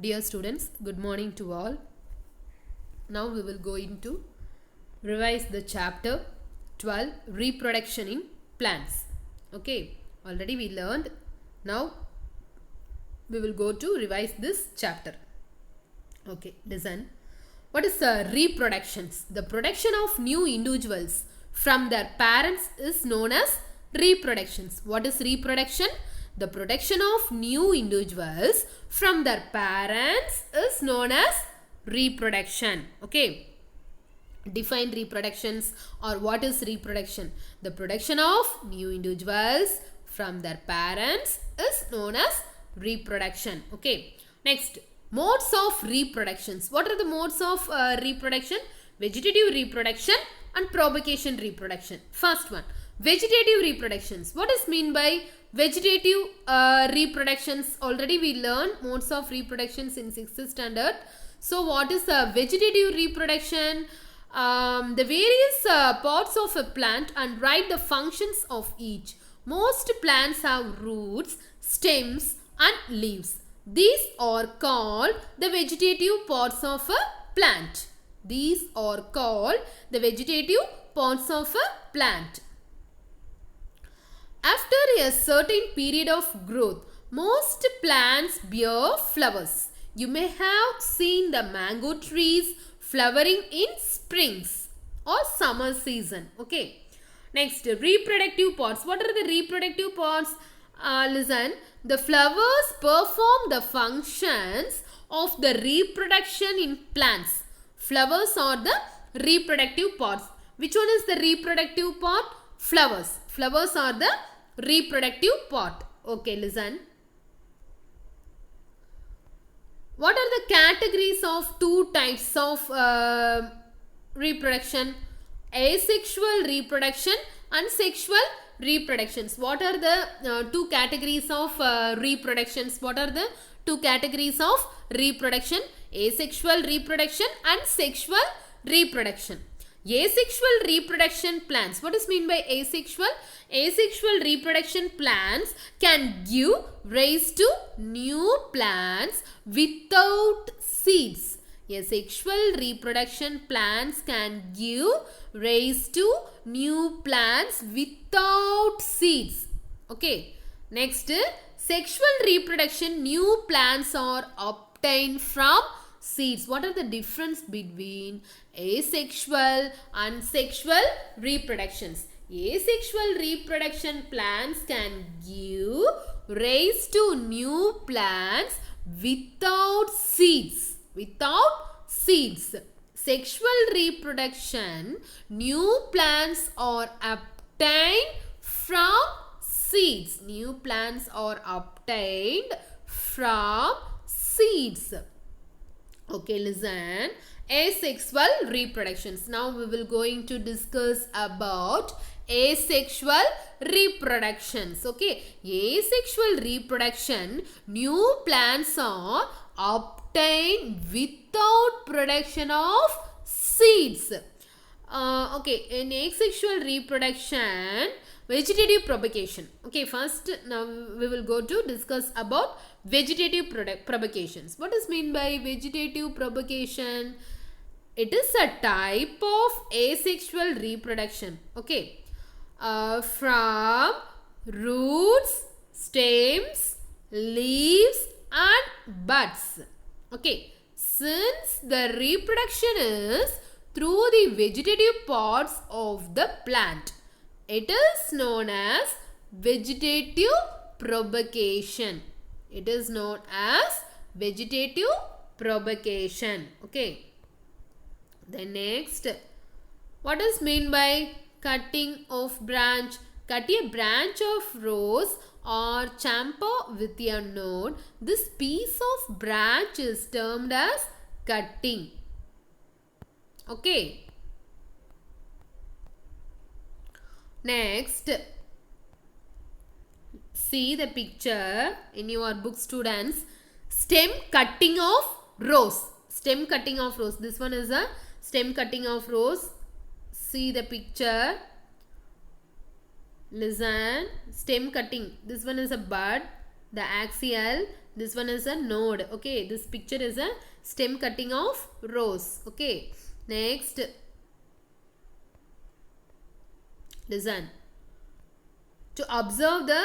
Dear students, good morning to all. Now we will go into revise the chapter 12 reproduction in plants. Okay, already we learned. Now we will go to revise this chapter. Okay, listen. What is reproductions? The production of new individuals from their parents is known as reproductions. What is reproduction? The production of new individuals from their parents is known as reproduction. Okay. Define reproductions or what is reproduction? The production of new individuals from their parents is known as reproduction. Okay. Next, modes of reproductions. What are the modes of reproduction? Vegetative reproduction and propagation reproduction. First one, vegetative reproductions. What is mean by vegetative reproductions? Already we learned modes of reproductions in 6th standard. So what is vegetative reproduction? The various parts of a plant and write the functions of each. Most plants have roots, stems and leaves. These are called the vegetative parts of a plant. These are called the vegetative parts of a plant. After a certain period of growth, most plants bear flowers. You may have seen the mango trees flowering in springs or summer season. Okay. Next, reproductive parts. What are the reproductive parts? Listen, the flowers perform the functions of the reproduction in plants. Flowers are the reproductive parts. Which one is the reproductive part? Flowers. Flowers are the reproductive part. Okay, listen. What are the categories of two types of reproduction? Asexual reproduction and sexual reproductions. What are the two categories of reproductions? What are the two categories of reproduction? Asexual reproduction and sexual reproduction. Asexual reproduction plants. What is mean by asexual? Asexual reproduction plants can give rise to new plants without seeds. Asexual reproduction plants can give rise to new plants without seeds. Okay. Next, sexual reproduction, new plants are obtained from seeds. What are the difference between asexual and sexual reproductions? Asexual reproduction plants can give rise to new plants without seeds. Without seeds. Sexual reproduction, new plants are obtained from seeds. New plants are obtained from seeds. Okay, listen. Asexual reproductions. Now we will going to discuss about asexual reproductions. Okay, asexual reproduction, new plants are obtained without production of seeds. Okay, in asexual reproduction, vegetative propagation. Okay, first now we will go to discuss about vegetative propagations. What is mean by vegetative propagation? It is a type of asexual reproduction. Okay, from roots, stems, leaves and buds. Okay, since the reproduction is through the vegetative parts of the plant, it is known as vegetative propagation. It is known as vegetative propagation. Okay. Then next, what is mean by cutting of branch? Cut a branch of rose or champa with a node. This piece of branch is termed as cutting. Okay. Next, see the picture in your book, students. Stem cutting of rose. Stem cutting of rose. This one is a stem cutting of rose. See the picture. Listen. Stem cutting. This one is a bud. the axial, this one is a node. Okay, this picture is a stem cutting of rose. Okay, next, listen. To observe the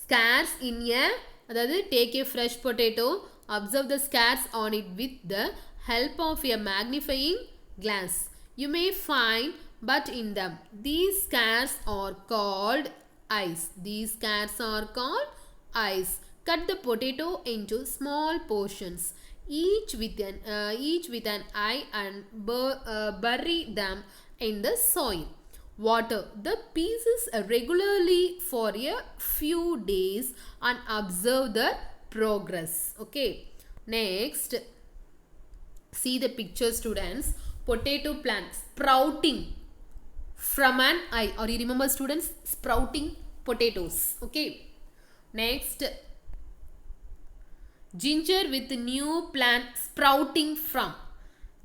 scars in a, அதாவது take a fresh potato, observe the scars on it with the help of a magnifying glass. You may find but in them. These scars are called eyes. These scars are called eyes. Cut the potato into small portions, each with an eye, and bury them in the soil. Water the pieces regularly for a few days and observe the progress. Okay, next, see the picture, students. Potato plant sprouting from an eye, or you remember, students, sprouting potatoes. Okay, next, ginger with new plant sprouting from.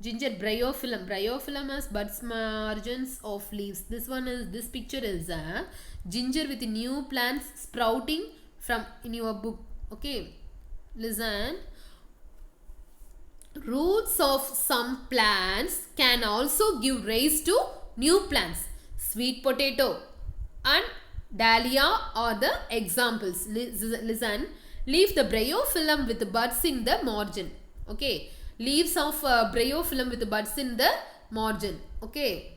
Ginger, bryophyllum. Bryophyllum has buds margins of leaves. This picture is a ginger with new plants sprouting from in your book. Okay, listen. Roots of some plants can also give rise to new plants. Sweet potato and dahlia are the examples. Listen. Leave the bryophyllum with buds in the margin. Okay, leaves of bryophyllum with buds in the margin. Okay,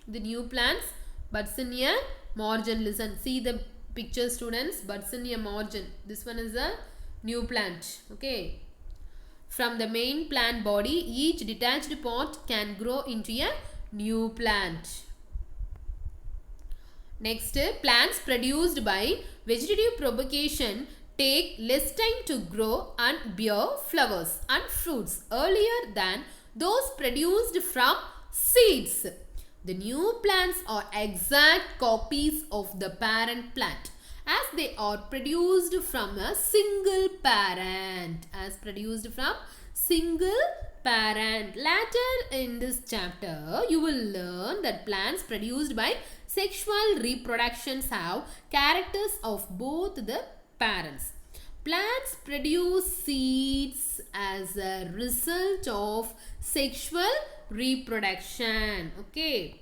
the new plants, buds in a margin. Listen, see the picture, students. Buds in a margin. This one is a new plant. Okay, from the main plant body, each detached part can grow into a new plant. Next, plants produced by vegetative propagation take less time to grow and bear flowers and fruits earlier than those produced from seeds. The new plants are exact copies of the parent plant, as they are produced from a single parent. Later in this chapter, you will learn that plants produced by sexual reproductions have characters of both the parents. Plants produce seeds as a result of sexual reproduction. Okay,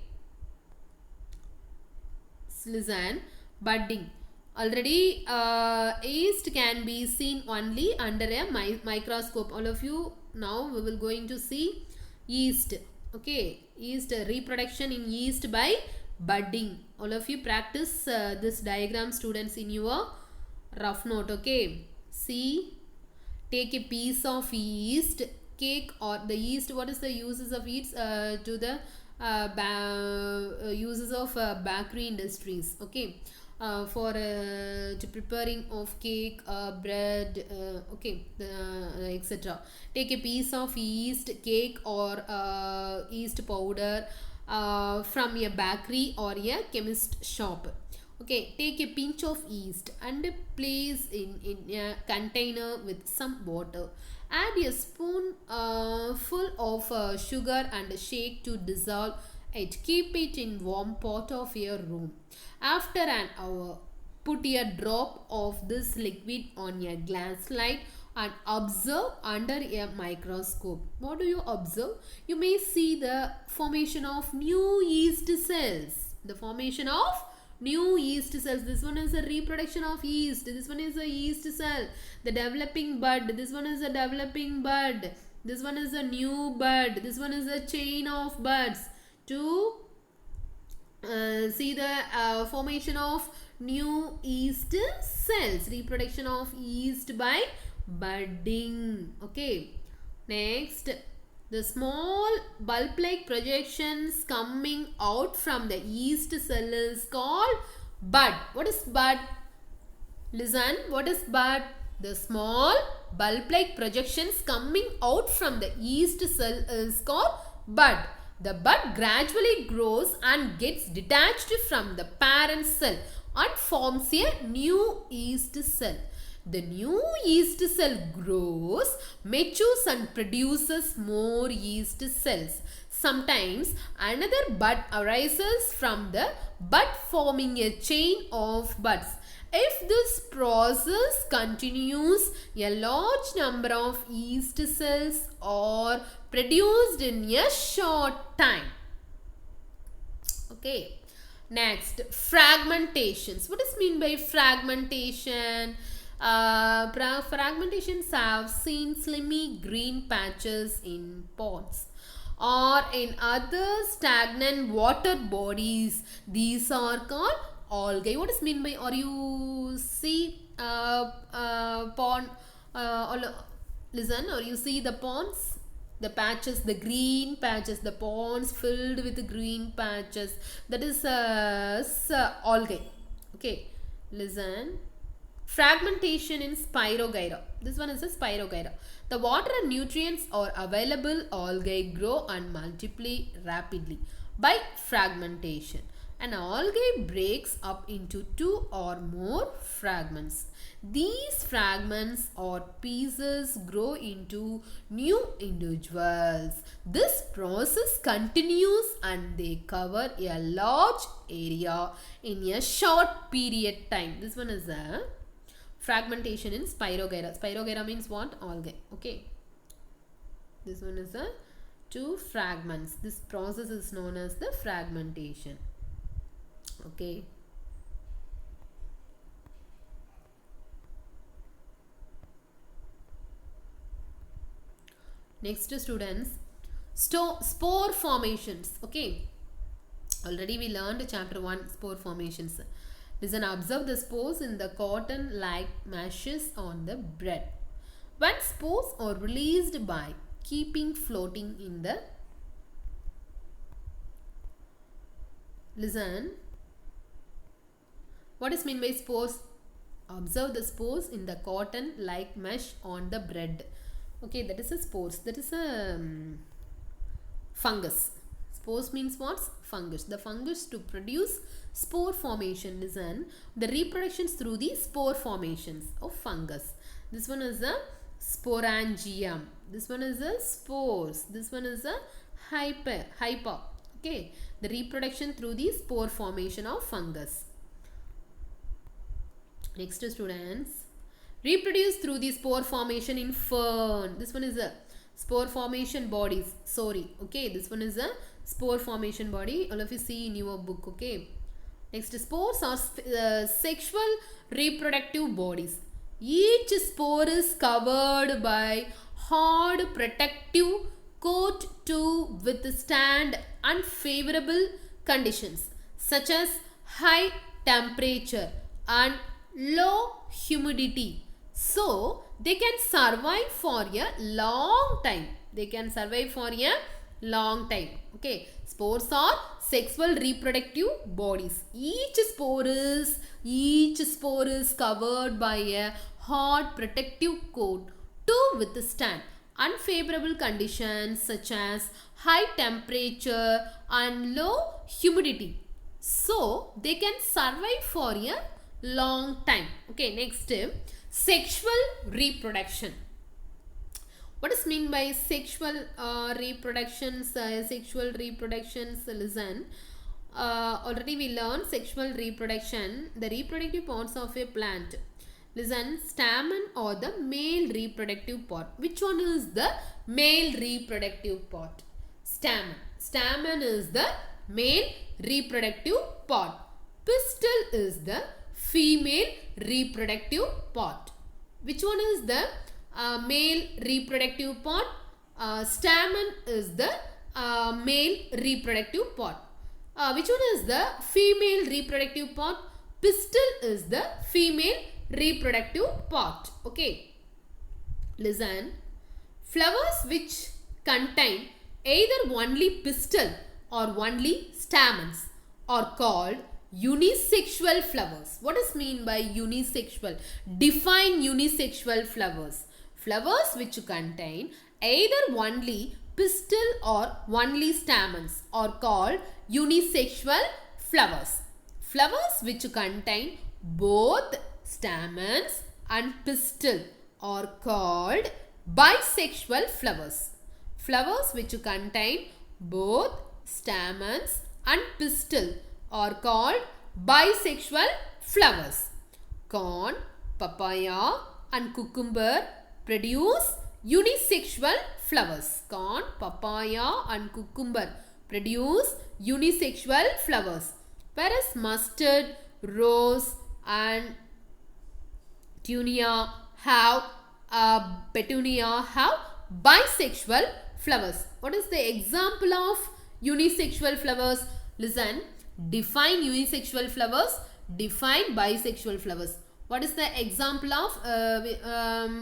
listen. Budding. Already yeast can be seen only under a microscope. All of you, now we will going to see yeast. Okay, yeast, reproduction in yeast by budding. All of you practice this diagram, students, in your rough note. Okay, see, take a piece of yeast cake or the yeast. What is the uses of yeast? To the uses of bakery industries. Okay, for to preparing of cake, bread, okay, etc. Take a piece of yeast cake or yeast powder from a bakery or a chemist shop. Okay, take a pinch of yeast and place in a container with some water. Add a spoon full of sugar and shake to dissolve it. Keep it in warm pot of your room. After an hour, put a drop of this liquid on a glass slide and observe under a microscope. What do you observe? You may see the formation of new yeast cells. The formation of new yeast cells. This one is a reproduction of yeast. This one is a yeast cell. The developing bud. This one is a developing bud. This one is a new bud. This one is a chain of buds. To see the formation of new yeast cells. Reproduction of yeast by budding. Okay, next, the small bulb-like projections coming out from the yeast cell is called bud. What is bud? Listen, what is bud? The small bulb-like projections coming out from the yeast cell is called bud. The bud gradually grows and gets detached from the parent cell and forms a new yeast cell. The new yeast cell grows, matures and produces more yeast cells. Sometimes another bud arises from the bud, forming a chain of buds. If this process continues, a large number of yeast cells are produced in a short time. Okay. Next, fragmentations. What is mean by fragmentation? Fragmentations have seen slimy green patches in ponds or in other stagnant water bodies. These are called algae. What is mean by, or you see pond, listen, or you see the ponds, the patches, the green patches, the ponds filled with green patches, that is algae. Okay, listen. Fragmentation in Spirogyra. This one is a Spirogyra. The water and nutrients are available. Algae grow and multiply rapidly by fragmentation. An algae breaks up into two or more fragments. These fragments or pieces grow into new individuals. This process continues and they cover a large area in a short period time. This one is a fragmentation in Spirogyra. Spirogyra means what? Algae. Okay. This one is a two fragments. This process is known as the fragmentation. Okay. Next, students, spore formations. Okay. Already we learned chapter 1, spore formations. Listen, observe the spores in the cotton-like meshes on the bread. When spores are released by keeping floating in the, listen, what is mean by spores? Observe the spores in the cotton-like mesh on the bread. Okay, that is a spores. That is a fungus. Spores means what? Fungus. The fungus to produce spore formation. Listen, the reproductions through the spore formations of fungus. This one is a sporangium. This one is a spores. This one is a hyper. Okay, the reproduction through the spore formation of fungus. Next, students, reproduce through the spore formation in fern. This one is a spore formation bodies. Sorry. Okay, this one is a spore formation body. All of you see in your book. Okay. Next, spores are sexual reproductive bodies. Each spore is covered by hard protective coat to withstand unfavorable conditions such as high temperature and low humidity. So, they can survive for a long time. They can survive for a long time. Okay. Spores are sexual reproductive bodies. Each spore is covered by a hard protective coat to withstand unfavorable conditions such as high temperature and low humidity. So, they can survive for a long time. Okay, next, sexual reproduction. What is mean by sexual reproductions? Listen, already we learned sexual reproduction, the reproductive parts of a plant. Listen, stamen or the male reproductive part. Which one is the male reproductive part? Stamen. Stamen is the male reproductive part. Pistil is the female reproductive part. Which one is the male reproductive part? Stamen is the male reproductive part. Which one is the female reproductive part? Pistil is the female reproductive part. Okay. Listen. Flowers which contain either only pistil or only stamens are called unisexual flowers. What is mean by unisexual? Define unisexual flowers. Flowers which contain either only pistil or only stamens are called unisexual flowers. Flowers which contain both stamens and pistil are called bisexual flowers. Flowers which contain both stamens and pistil are called bisexual flowers. Corn, papaya and cucumber produce unisexual flowers. Corn, papaya and cucumber produce unisexual flowers. Whereas mustard, rose and petunia have bisexual flowers. What is the example of unisexual flowers? Listen, define unisexual flowers, define bisexual flowers. What is the example of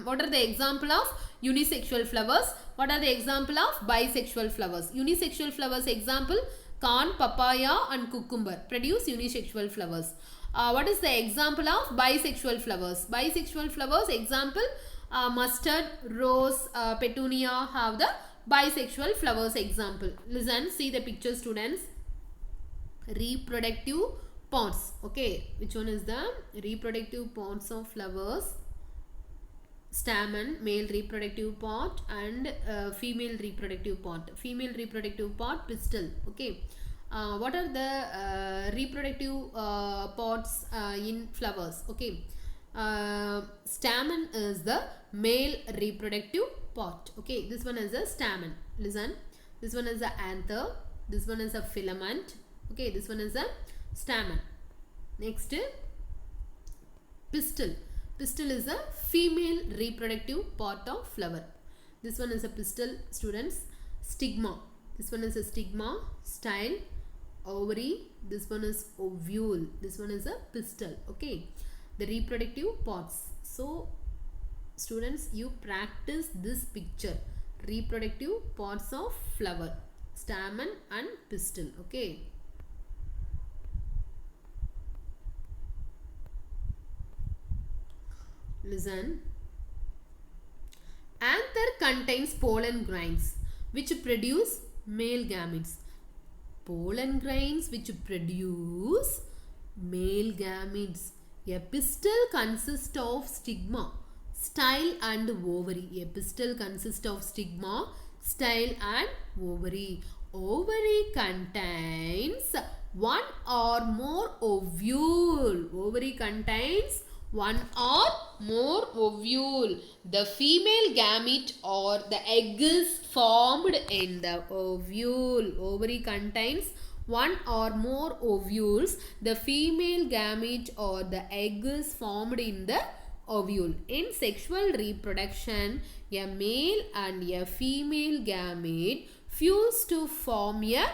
what are the example of unisexual flowers? What are the example of bisexual flowers? Unisexual flowers example: corn, papaya and cucumber produce unisexual flowers. What is the example of bisexual flowers? Bisexual flowers example: mustard, rose, petunia have the bisexual flowers example. Listen, see the picture, students. Reproductive pods. Okay, which one is the reproductive pods of flowers? Stamen, male reproductive pod, and female reproductive pod. Female reproductive pod, pistil. Okay. What are the reproductive pods in flowers? Okay. Stamen is the male reproductive pod. Okay, this one is a stamen. Listen, this one is a anther, this one is a filament. Okay, this one is a stamen. Next, pistil. Pistil is a female reproductive part of flower. This one is a pistil, students. Stigma. This one is a stigma. Style. Ovary. This one is ovule. This one is a pistil. Okay. The reproductive parts. So, students, you practice this picture. Reproductive parts of flower. Stamen and pistil. Okay. Listen. Anther contains pollen grains which produce male gametes. Pollen grains which produce male gametes. A pistil consists of stigma, style and ovary. A pistil consists of stigma, style and ovary. Ovary contains one or more ovule. Ovary contains one or more ovule. The female gamete or the egg is formed in the ovule. Ovary contains one or more ovules. The female gamete or the egg is formed in the ovule. In sexual reproduction, a male and a female gamete fuse to form a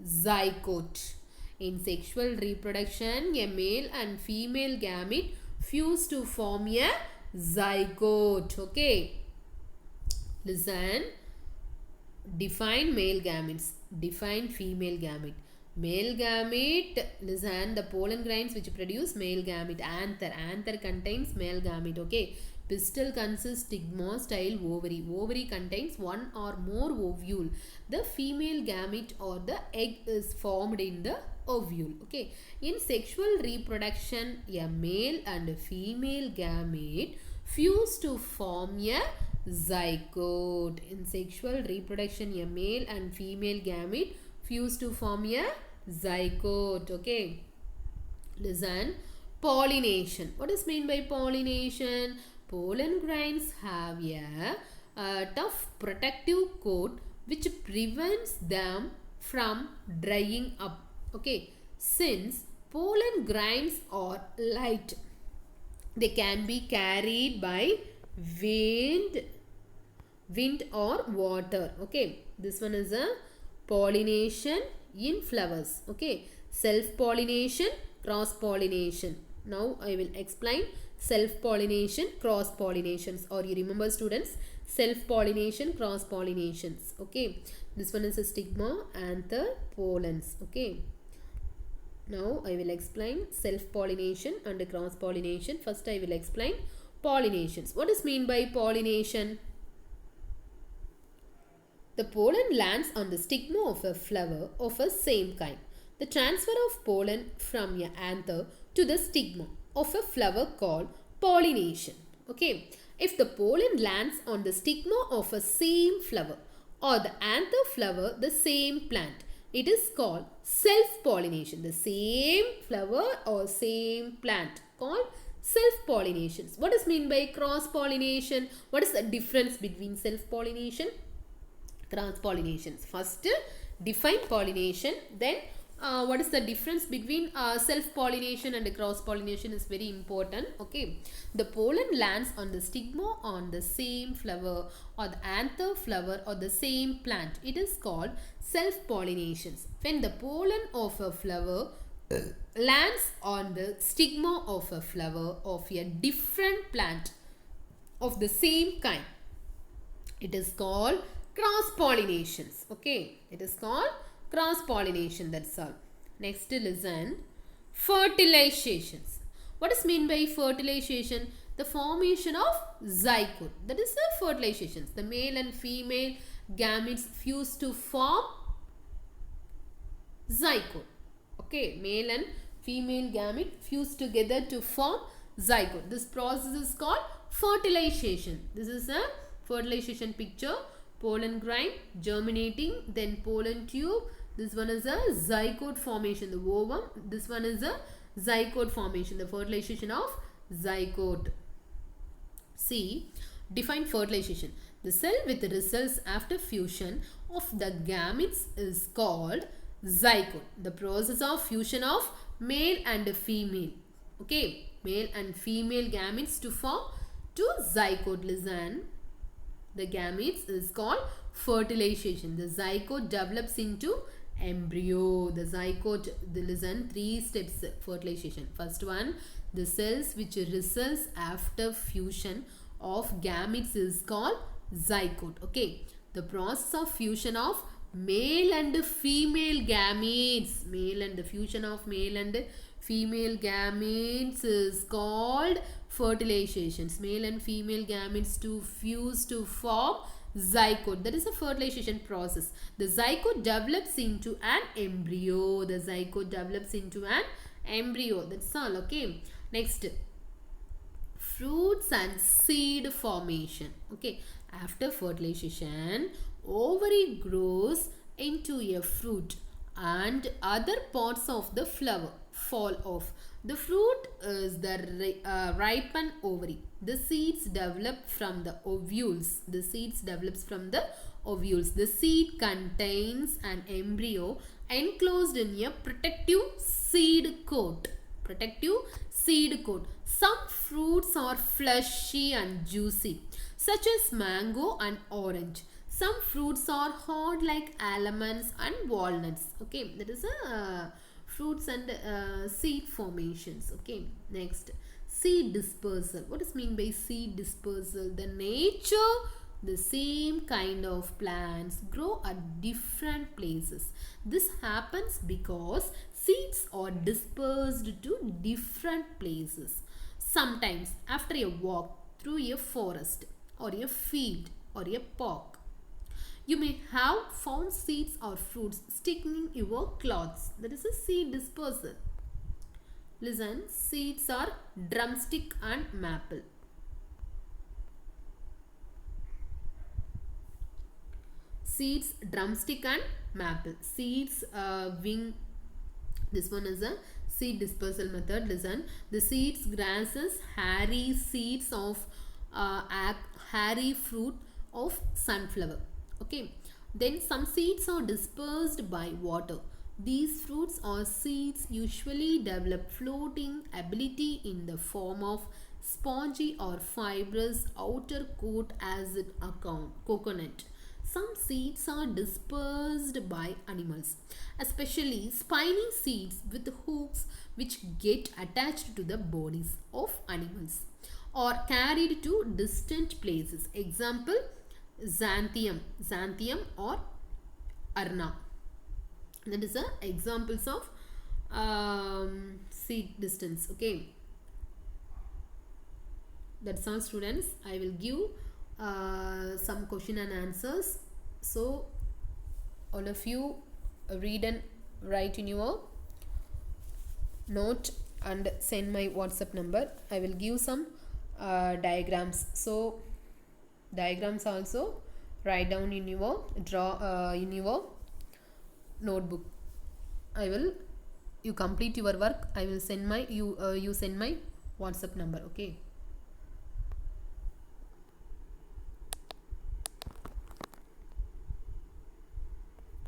zygote. In sexual reproduction, a male and female gamete fuse to form a zygote. Okay. Listen. Define male gametes. Define female gamete. Male gamete, listen, the pollen grains which produce male gamete. Anther. Anther contains male gamete. Okay. Pistil consists stigma, style, ovary. Ovary contains one or more ovule. The female gamete or the egg is formed in the ovule. Okay. In sexual reproduction, a male and a female gamete fuse to form a zygote. In sexual reproduction, a male and female gamete fuse to form a zygote. Okay. Listen. Pollination. What is meant by pollination? Pollen grains have a tough protective coat which prevents them from drying up. Okay. Since pollen grains are light, they can be carried by wind or water. Okay. This one is a pollination in flowers. Okay. Self-pollination, cross-pollination. Now I will explain self-pollination, cross-pollinations. Or you remember, students, self-pollination, cross-pollinations. Okay. This one is a stigma, anther, pollens. Okay. Now I will explain self-pollination and cross-pollination. First I will explain pollinations. What is mean by pollination? The pollen lands on the stigma of a flower of a same kind. The transfer of pollen from an anther to the stigma of a flower called pollination. Okay, if the pollen lands on the stigma of a same flower or the anther flower, the same plant, it is called self-pollination. The same flower or same plant called self-pollination. What is mean by cross-pollination? What is the difference between self-pollination, cross-pollinations? First, define pollination. Then, what is the difference between self-pollination and cross-pollination is very important. Okay, the pollen lands on the stigma on the same flower or the anther flower or the same plant. It is called self-pollinations. When the pollen of a flower lands on the stigma of a flower of a different plant of the same kind, it is called cross-pollinations. Okay, it is called cross-pollination. That's all. Next, listen. Fertilizations. What is mean by fertilization? The formation of zygote. That is the fertilizations. The male and female gametes fuse to form zygote. Okay, male and female gamete fuse together to form zygote. This process is called fertilization. This is a fertilization picture. Pollen grain germinating, then pollen tube. This one is a zygote formation, the ovum. This one is a zygote formation, the fertilization of zygote. See, define fertilization. The cell with the results after fusion of the gametes is called zygote. The process of fusion of male and female. Okay, male and female gametes to form two zygote. Listen. The gametes is called fertilization. The zygote develops into embryo. The zygote, listen, 3 steps fertilization. First one, the cells which results after fusion of gametes is called zygote. Okay, the process of fusion of male and female gametes. The fusion of male and female gametes is called fertilizations. Male and female gametes to fuse to form zygote. That is a fertilization process. The zygote develops into an embryo. The zygote develops into an embryo. That's all. Okay. Next, fruits and seed formation. Okay. After fertilization, ovary grows into a fruit and other parts of the flower fall off. The fruit is the ripened ovary. The seeds develop from the ovules. The seeds develops from the ovules. The seed contains an embryo enclosed in a protective seed coat. Some fruits are fleshy and juicy, such as mango and orange. Some fruits are hard like almonds and walnuts. Okay, that is a fruits and seed formations. Okay, next, seed dispersal. What is mean by seed dispersal? The same kind of plants grow at different places. This happens because seeds are dispersed to different places. Sometimes after a walk through a forest or a field or a park, you may have found seeds or fruits sticking in your clothes. That is a seed dispersal. Listen, seeds are drumstick and maple. Seeds, drumstick and maple. Seeds, wing. This one is a seed dispersal method. Listen, the seeds, grasses, hairy seeds of hairy fruit of sunflower. Okay, then some seeds are dispersed by water. These fruits or seeds usually develop floating ability in the form of spongy or fibrous outer coat as in a coconut. Some seeds are dispersed by animals, especially spiny seeds with hooks which get attached to the bodies of animals or carried to distant places. Example, xanthium or arna. That is examples of seed distance. Okay, that's all, students. I will give some question and answers, so all of you read and write in your note and send my WhatsApp number. I will give some diagrams. So diagrams also write down in your in your notebook. I will, you complete your work, I will send my you send my WhatsApp number. Okay.